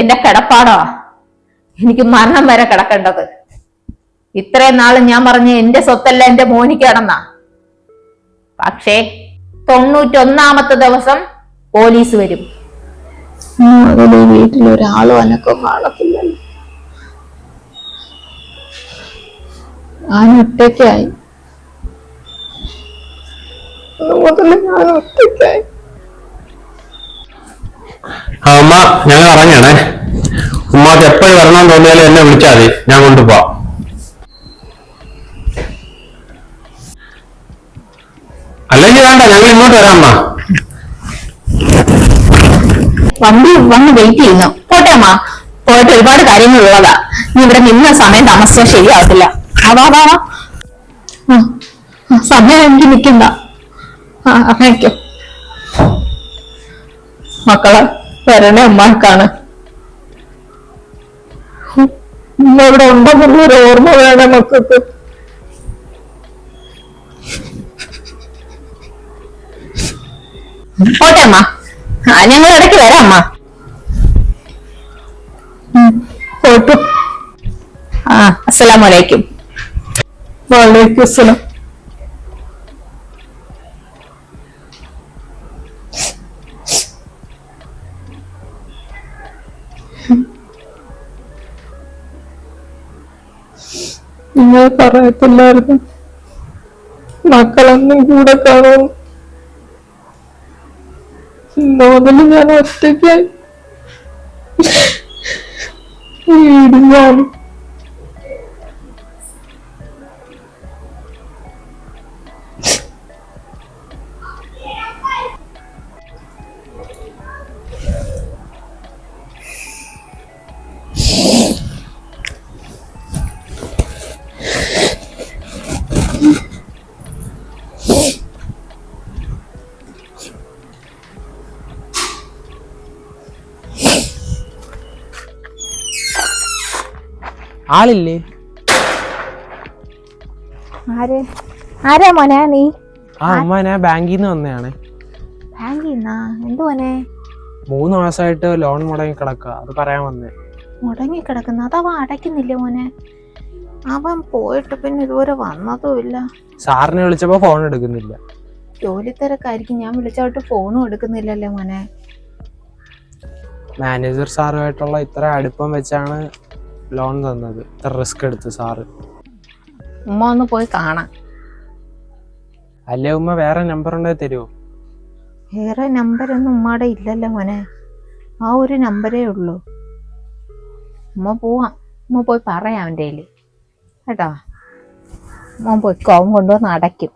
എന്റെ കിടപ്പാടോ എനിക്ക് മരണം വരെ കിടക്കേണ്ടത്. ഇത്രയും നാള് ഞാൻ പറഞ്ഞ എന്റെ സ്വത്തല്ല എന്റെ മോനിക്കാണെന്നാ. പക്ഷേ 91ാമത്തെ ദിവസം പോലീസ് വരും. വീട്ടിലൊരാളും അനക്കം കാണത്തില്ലല്ലോ. ഞാൻ ഒറ്റയ്ക്കായി. അമ്മ ഞങ്ങൾ ഇറങ്ങണേ. ഉമ്മാക്ക് എപ്പോഴും വരണമെന്ന് തോന്നിയാലും എന്നെ വിളിച്ചാൽ മതി, ഞാൻ കൊണ്ടുപോവാം. അല്ലെങ്കിൽ വേണ്ട, ഞങ്ങൾ ഇങ്ങോട്ട് വരാം അമ്മ. വണ്ടി വന്ന് വെയിറ്റ് ചെയ്യുന്നു. പോട്ടെ അമ്മ, പോയിട്ട് ഒരുപാട് കാര്യങ്ങളുള്ളതാ. നീ ഇവിടെ നിന്ന സമയം താമസിച്ചാൽ ശരിയാവത്തില്ല. വാ സമയം എനിക്ക് നിൽക്കണ്ട. അറിയിക്കോ മക്കളെ വരണേ അമ്മക്കാണ്. ഇവിടെ ഉണ്ടെന്നുള്ളൊരു ഓർമ്മ വേണം മക്കൾക്ക്. പോട്ടെ അമ്മ, ഞങ്ങൾ ഇടയ്ക്ക് വരാം അമ്മ. പോട്ടു. അസ്സലാമലൈക്കും. വാലേക്കും അസ്സലാം. നിങ്ങൾ പറയത്തില്ലായിരുന്നു മക്കളൊന്നും കൂടെ കാണും. മുതല് ഞാൻ ഒറ്റയ്ക്കായി. ഞാൻ ആളില്ലേ? ആരാ മോനെ നീ? അമ്മ ഞാൻ ബാങ്കിൽ നിന്ന് വന്നതാണ്. ബാങ്കിൽ നിന്നാ? എന്ത് മോനെ? 3 മാസമായിട്ട് ലോൺ മുടങ്ങി കിടക്കുക, അത് പറയാൻ വന്നേ. മുടങ്ങി കിടക്കുന്ന അതവ അടയ്ക്കുന്നില്ല മോനെ. അവൻ പോയിട്ട് പിന്നെ ഇതുവരെ വന്നതും ഇല്ല. സാറിനെ വിളിച്ചപ്പോ ഫോൺ എടുക്കുന്നില്ല. ജോലി തിരക്കായിരിക്കും. ഞാൻ വിളിച്ചോട്ട് ഫോണും എടുക്കുന്നില്ലല്ലേ മോനെ. മാനേജർ സാറുമായിട്ടുള്ള ഇത്ര അടുപ്പം വെച്ചാണ് ലോൺ തന്നത്. ഇത്ര റിസ്ക് എടുത്ത് സാറ്. ഉമ്മ ഒന്ന് പോയി കാണാം. അല്ലേ ഉമ്മ വേറെ നമ്പർ ഉണ്ടെങ്കിൽ തരുമോ? വേറെ നമ്പരൊന്നും ഉമ്മയുടെ ഇല്ലല്ലോ മോനെ. ആ ഒരു നമ്പരേ ഉള്ളൂ. ഉമ്മ പോവാം. ഉമ്മ പോയി പറയാം അവൻ്റെ കയ്യിൽ കേട്ടോ. മോൻ പോയിക്കോ, അവൻ കൊണ്ടുവന്ന് അടയ്ക്കും.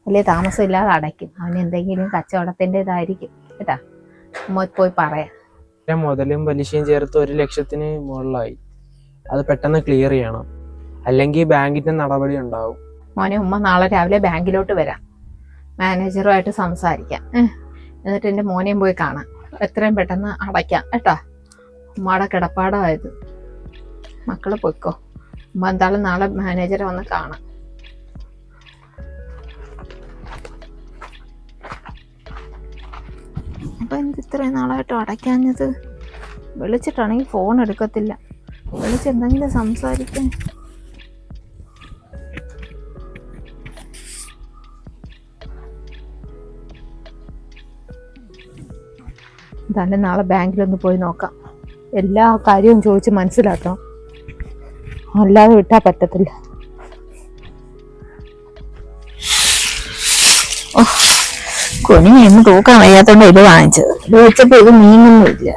വലിയ താമസം ഇല്ലാതെ അടയ്ക്കും. അവന് എന്തെങ്കിലും കച്ചവടത്തിൻ്റെ ഇതായിരിക്കും കേട്ടാ. ഉമ്മ പോയി പറയാം. മുതലും പലിശയും ചേർത്ത് 1 ലക്ഷത്തിന് മുകളിലായി. അത് പെട്ടെന്ന് ക്ലിയർ ചെയ്യണം, അല്ലെങ്കിൽ ബാങ്കിന്റെ നടപടി ഉണ്ടാവും. മോനെ ഉമ്മ നാളെ രാവിലെ ബാങ്കിലോട്ട് വരാം. മാനേജറുമായിട്ട് സംസാരിക്കാം. എന്നിട്ട് എൻ്റെ മോനെയും പോയി കാണാം. എത്രയും പെട്ടെന്ന് അടയ്ക്കാം കേട്ടോ. ഉമ്മയുടെ കിടപ്പാടമായത്. മക്കള് പോയിക്കോ. ഉമ്മ എന്തായാലും നാളെ മാനേജറെ വന്ന് കാണാം. അപ്പൊ എന്ത് ഇത്രയും നാളായിട്ട് അടയ്ക്കാഞ്ഞത്? വിളിച്ചിട്ടാണെങ്കിൽ ഫോൺ എടുക്കത്തില്ല. വിളിച്ചെന്തെങ്കിലും സംസാരിക്കാൻ. എന്തായാലും നാളെ ബാങ്കിലൊന്ന് പോയി നോക്കാം. എല്ലാ കാര്യവും ചോദിച്ച് മനസ്സിലാക്കണം. അല്ലാതെ വിട്ടാ പറ്റത്തില്ല. കുനിയൊന്നും തൂക്കാൻ വയ്യാത്തോണ്ട് ഇത് വാങ്ങിച്ചത്. ഇത് വെച്ചപ്പോ ഇത് നീങ്ങുന്നില്ല.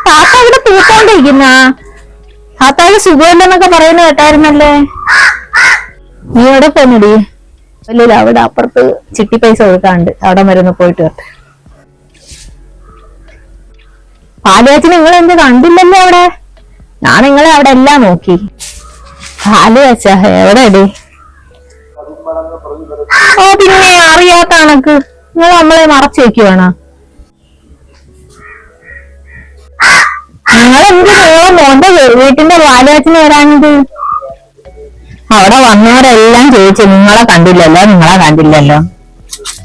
താത്ത ഇവിടെ തൂത്തോണ്ടിരിക്കുന്ന താത്താക്ക് സുഖമില്ലെന്നൊക്കെ പറയുന്ന കേട്ടായിരുന്നല്ലേ. നീ എവിടെ പോന്നടി? അല്ലല്ല, അവിടെ അപ്പുറത്ത് ചിട്ടി പൈസ കൊടുക്കാണ്ട് അവിടെ മരുന്ന് പോയിട്ട് വരട്ടെ. പാലുകാച്ചിന് നിങ്ങൾ എന്ത് കണ്ടില്ലല്ലോ അവിടെ? ഞാൻ നിങ്ങളെ അവിടെ എല്ലാം നോക്കി. പാലുകാച്ച എവിടെ അടി? ഓ പിന്നെ അറിയാത്ത കണക്ക് നിങ്ങൾ നമ്മളെ മറച്ചു വെക്കുവാണോ? നിങ്ങളെന്ത് നിങ്ങളെ മോന്റെ വീട്ടിന്റെ പാലുകാച്ചിന് വരാഞ്ഞത്? അവിടെ വന്നവരെല്ലാം ചോദിച്ചു നിങ്ങളെ കണ്ടില്ലല്ലോ.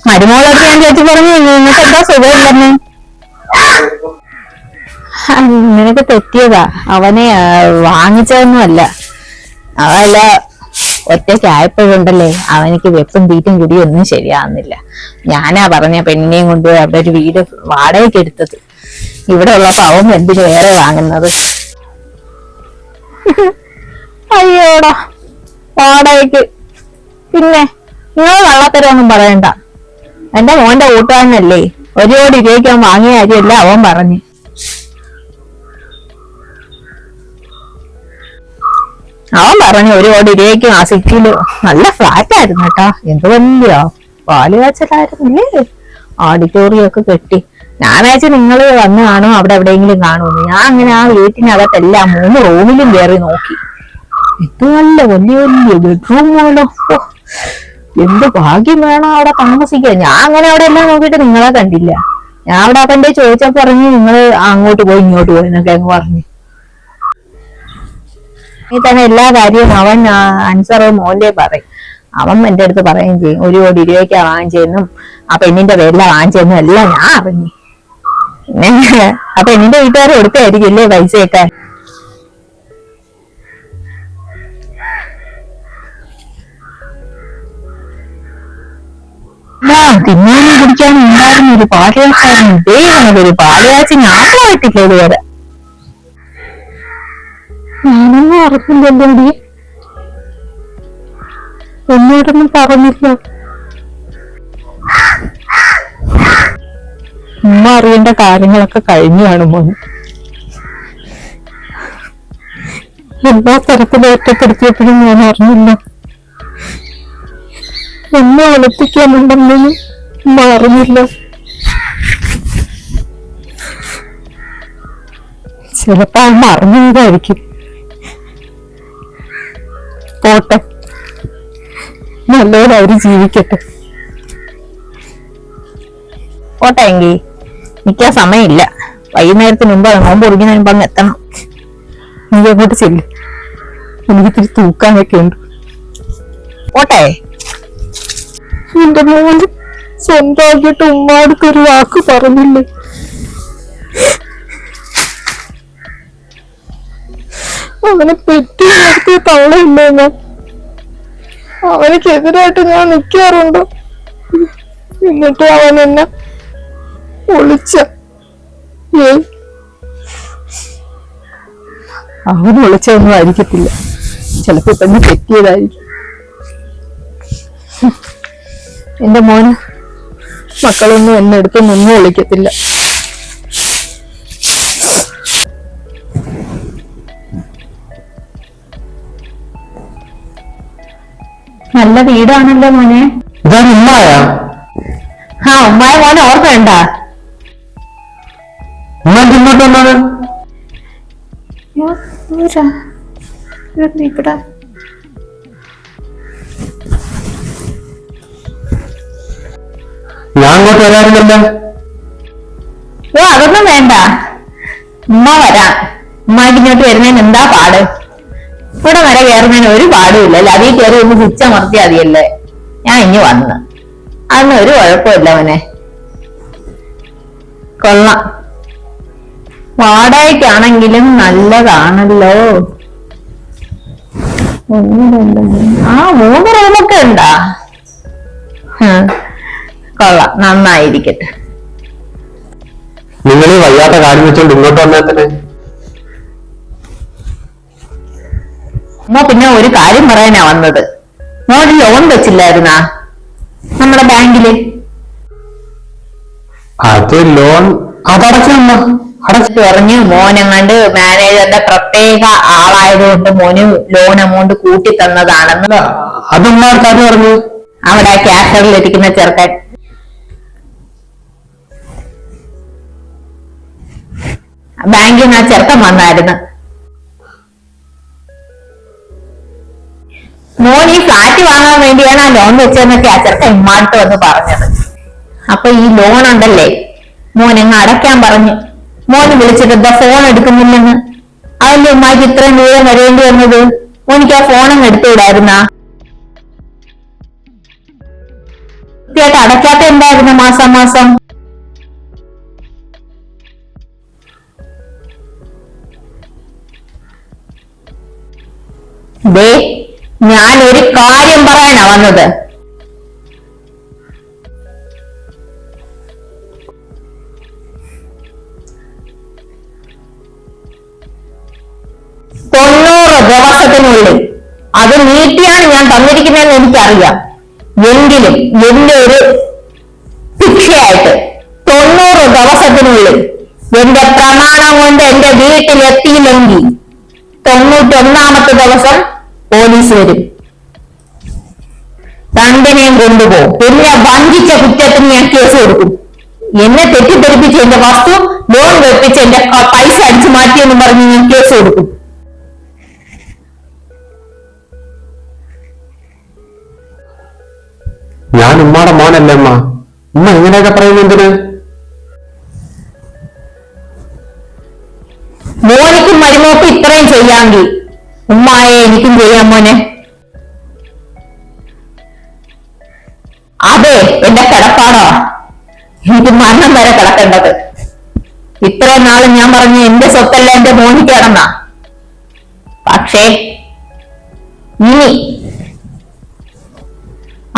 മരുമോളൊക്കെ ഞാൻ ചേച്ചി പറഞ്ഞു നിങ്ങൾക്ക് എന്താ സുഖമില്ലെന്ന്. നിനക്ക് തെറ്റിയതാ. അവനെ വാങ്ങിച്ചതൊന്നുമല്ല. അവനല്ല ഒറ്റയ്ക്കായപ്പോഴുണ്ടല്ലേ അവനിക്ക് വെപ്പും തീറ്റും കുടിയും ഒന്നും ശരിയാവുന്നില്ല. ഞാനാ പറഞ്ഞ പെണ്ണിനെയും കൊണ്ട് അവിടെ ഒരു വീട് വാടകയ്ക്ക് എടുത്തത്. ഇവിടെ ഉള്ളപ്പോ അവൻ എന്തിനു വേറെ വാങ്ങുന്നത്? അയ്യോടാ വാടകയ്ക്ക്. പിന്നെ നിങ്ങൾ കള്ളത്തരമൊന്നും പറയണ്ട. എന്റെ മോന്റെ കൂട്ടുകാരനല്ലേ, 1 കോടി രൂപയ്ക്ക് അവൻ വാങ്ങിയ കാര്യമല്ല അവൻ പറഞ്ഞു. അവൻ പറഞ്ഞു 1 കോടി രൂപയ്ക്ക് ആ സിറ്റിയില് നല്ല ഫ്ലാറ്റ് ആയിരുന്നു കേട്ടാ. എന്ത് വലിയ പാല് കാച്ചലായിരുന്നില്ലേ, ഓഡിറ്റോറിയം ഒക്കെ കെട്ടി. ഞാൻ വിചാരിച്ചു നിങ്ങൾ വന്ന് കാണും, അവിടെ എവിടെയെങ്കിലും കാണുമെന്ന്. ഞാൻ അങ്ങനെ ആ വീട്ടിനകത്തെല്ലാം 3 റൂമിലും കയറി നോക്കി. ഇത് നല്ല വലിയ വലിയ ബെഡ്റൂമുകളോ. എന്ത് ഭാഗ്യം വേണം അവിടെ താമസിക്കാൻ. ഞാൻ അങ്ങനെ അവിടെ എല്ലാം നോക്കിയിട്ട് നിങ്ങളെ കണ്ടില്ല. ഞാൻ അവിടെ അവന്റെ ചോദിച്ചപ്പോ പറഞ്ഞു നിങ്ങള് അങ്ങോട്ട് പോയി ഇങ്ങോട്ട് പോയി എന്നൊക്കെ അങ്ങ് പറഞ്ഞു. ഈ തന്നെ എല്ലാ കാര്യവും അവൻ ആൻസർ മോന്റെ പറയും. അവൻ എന്റെ അടുത്ത് പറയുകയും ചെയ്യും 1 കോടി രൂപയ്ക്കാ വാങ്ങിച്ചെന്നും ആ പെണ്ണിന്റെ പേരിലാ വാങ്ങിച്ചെന്നും എല്ലാം ഞാൻ അറിഞ്ഞു. ആ പെണ്ണിന്റെ വീട്ടുകാർ കൊടുത്തായിരിക്കില്ലേ പൈസയൊക്കെ. തിന്നാനും കുടിക്കാനും ഉണ്ടായിരുന്ന ഒരു പാലുകാച്ചായിരുന്നു. ഇതേതൊരു പാലുകാച്ചി ഞാൻ പോയിട്ടില്ല ഇതുവരെ. ഞാനൊന്നും അറിഞ്ഞില്ലല്ലോടി, എന്നോടൊന്നും പറഞ്ഞില്ല. ഉമ്മ അറിയേണ്ട കാര്യങ്ങളൊക്കെ കഴിഞ്ഞു കാണുമോ? എല്ലാ തരത്തിലും ഒറ്റപ്പെടുത്തിയപ്പോഴും ഞാൻ അറിഞ്ഞില്ല. എന്നെ ഒളിപ്പിക്കാനുണ്ടെന്നും ഉമ്മ അറിഞ്ഞില്ല. ചിലപ്പോ അമ്മ അറിഞ്ഞതായിരിക്കും. പോട്ടെ, നല്ലപോലെ അവര് ജീവിക്കട്ടെ. പോട്ടെ എങ്കിൽ നിൽക്കാൻ സമയമില്ല. വൈകുന്നേരത്തിന് മുമ്പ് നോമ്പ് കുടിക്കുന്നതിന് മുമ്പ് അങ്ങ് എത്തണം. നീ അങ്ങോട്ട് ചെല്ലും, എനിക്കിത്തിരി തൂക്കാനൊക്കെ ഉണ്ട്. പോട്ടെ. എന്റെ മോന് സ്വന്തമാക്കിയിട്ട് ഉമ്മാടുത്ത് ഒരു വാക്ക് പറഞ്ഞില്ലേ? അവനെ പെറ്റി നടത്തിയ തള്ളയില്ലേ ഞാൻ? അവനക്കെതിരായിട്ട് ഞാൻ നിൽക്കാറുണ്ട്. എന്നിട്ട് അവൻ എന്നെ ഒളിച്ച. അവൻ ഒളിച്ചൊന്നും ആയിരിക്കത്തില്ല, ചിലപ്പോ ഇപ്പൊ തെറ്റിയതായിരിക്കും. എന്റെ മോന് മക്കളൊന്നും എന്നെ അടുത്തൊന്നും വിളിക്കത്തില്ല. നല്ല വീടാണല്ലോ മോനെ. ഇതാണ് ഉമ്മായ? ആ ഉമ്മായ മോനെ ഓർമ്മയുണ്ട? ഉമ്മ ഇങ്ങോട്ട് വന്നത്? ഇവിടെ ഞാൻ അങ്ങോട്ട് വരാറില്ലല്ലോ. അതൊന്നും വേണ്ട, ഉമ്മ വരാം. ഉമ്മാക്ക് ഇങ്ങോട്ട് വരുന്നതിന് എന്താ പാട്? ഇവിടെ വരെ കയറുന്നതിന് ഒരു പാടുമില്ലല്ലോ. അതീ കയറി ഒന്ന് പിച്ചമർത്തിയാ മതിയല്ലേ. ഞാൻ ഇനി വന്ന് അതൊന്നും ഒരു കുഴപ്പമില്ല മോനെ. കൊള്ളാം, വാടകയ്ക്കാണെങ്കിലും നല്ലതാണല്ലോ. 1 2 3 റൂമൊക്കെ ഉണ്ടാ? കൊള്ളാം, നന്നായിരിക്കട്ടെ. നിങ്ങൾ ഈ വയ്യാത്ത കാര്യം വെച്ചോണ്ട് ഇങ്ങോട്ട് വന്നാൽ തന്നെ. ഉമ്മ പിന്നെ ഒരു കാര്യം പറയാനാ വന്നത്. മോന് ലോൺ വെച്ചില്ലായിരുന്നാ നമ്മുടെ ബാങ്കില്? അത് ലോൺ അതടച്ചമ്മ അടച്ചു പറഞ്ഞു. മോനെങ്ങാണ്ട് മാനേജറിന്റെ പ്രത്യേക ആളായതുകൊണ്ട് മോന് ലോൺ എമൗണ്ട് കൂട്ടി തന്നതാണെന്ന്. അതുമ്മാർക്ക് അത് പറഞ്ഞു. അവിടെ ക്യാഷറിൽ ഇരിക്കുന്ന ചെറുക്കൻ. ബാങ്കിൽ നിന്ന് ആ ചെറുക്കൻ വന്നായിരുന്നു. മോൻ ഈ ഫ്ലാറ്റ് വാങ്ങാൻ വേണ്ടിയാണ് ആ ലോൺ വെച്ചതെന്നൊക്കെ ആ ചെറുക്കൻ ഇമ്മാട്ട് വന്ന് പറഞ്ഞത്. അപ്പൊ ഈ ലോൺ ഉണ്ടല്ലേ മോൻ അങ്ങ് അടയ്ക്കാൻ പറഞ്ഞു. മോന് വിളിച്ചിട്ട് എന്താ ഫോൺ എടുക്കുന്നില്ലെന്ന്. അതല്ലേ ഉമ്മാക്ക് ഇത്രയും ദൂരം വരേണ്ടി വന്നത്. മോനിക്ക് ആ ഫോണങ്ങ് എടുത്തുവിടായിരുന്നാ? കൃത്യമായിട്ട് അടയ്ക്കാത്ത എന്തായിരുന്നു മാസം മാസം? ദേ, ഞാൻ ഒരു കാര്യം പറയാനാ വന്നത്. ദിവസത്തിനുള്ളിൽ അത് നീട്ടിയാണ് ഞാൻ തന്നിരിക്കുന്നതെന്ന് എനിക്കറിയാം. എങ്കിലും എന്റെ ഒരു ശിക്ഷയായിട്ട് 90 ദിവസത്തിനുള്ളിൽ എന്റെ പ്രമാണം കൊണ്ട് എന്റെ വീട്ടിലെത്തിയില്ലെങ്കിൽ 91ാമത്തെ ദിവസം പോലീസ് വരും, രണ്ടിനെയും കൊണ്ടുപോകും. എന്നെ വഞ്ചിച്ച കുറ്റത്തിന് ഞാൻ കേസ് കൊടുക്കും. എന്നെ തെറ്റിദ്ധരിപ്പിച്ച് എന്റെ വസ്തു ലോൺ വെപ്പിച്ച് എന്റെ പൈസ അടിച്ചു മാറ്റിയെന്ന് പറഞ്ഞ് ഞാൻ കേസ് കൊടുക്കും. ഞാൻ ഉമ്മാടെ മോനല്ലേ അമ്മ? ഉമ്മ ഇങ്ങനെയൊക്കെ പറയുന്നത് എന്തിന്? മോനിക്കും മരുമോക്കും ഇത്രയും ചെയ്യാമെങ്കിൽ ഉമ്മായെ എനിക്കും ചെയ്യാം മോനെ. അതെ, എന്റെ കിടപ്പാടാ. എനിക്ക് മരണം വരെ കിടക്കേണ്ടത്. ഇത്രയും നാള് ഞാൻ പറഞ്ഞു എന്റെ സ്വത്തല്ല എന്റെ മോനിക്ക് കിടന്ന. പക്ഷേ ഇനി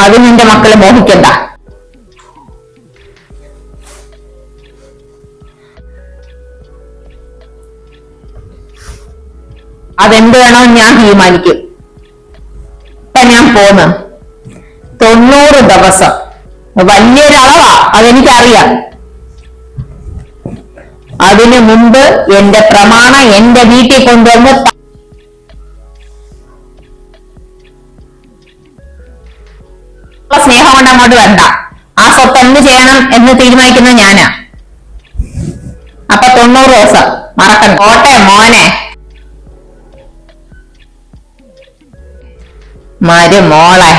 അതും എന്റെ മക്കളെ മോഹിക്കണ്ട. അതെന്ത് വേണമെന്ന് ഞാൻ തീരുമാനിക്കും. ഇപ്പൊ ഞാൻ പോന്ന് 90 ദിവസം വലിയൊരളവാ, അതെനിക്കറിയാം. അതിനു മുമ്പ് എന്റെ പ്രമാണം എന്റെ വീട്ടിൽ കൊണ്ടുവന്ന് സ്നേഹം കൊണ്ട് അങ്ങോട്ട് വരണ്ട. ആ സ്വത്ത് എന്ത് ചെയ്യണം എന്ന് തീരുമാനിക്കുന്നത് ഞാനാ. അപ്പൊ 90 ദിവസം മറക്കണ്ട. കോട്ടെ മോനെ, മരുമോളെ.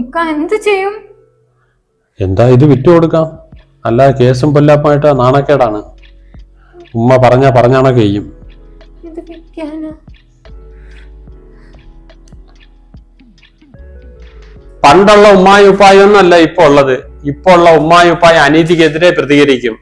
ഇക്ക എന്ത് ചെയ്യും? എന്താ ഇത് വിറ്റുകൊടുക്കാം, അല്ലാതെ കേസും പൊല്ലാപ്പായിട്ട് നാണക്കേടാണ്. ഉമ്മ പറഞ്ഞാണോ ചെയ്യും. ഇത് വിൽക്കാനാ? പണ്ടുള്ള ഉമ്മായും ഉപ്പായും ഒന്നല്ല ഇപ്പൊ ഉള്ളത്. ഇപ്പൊ ഉള്ള ഉമ്മായും ഉപ്പായും അനീതിക്കെതിരെ പ്രതികരിക്കും.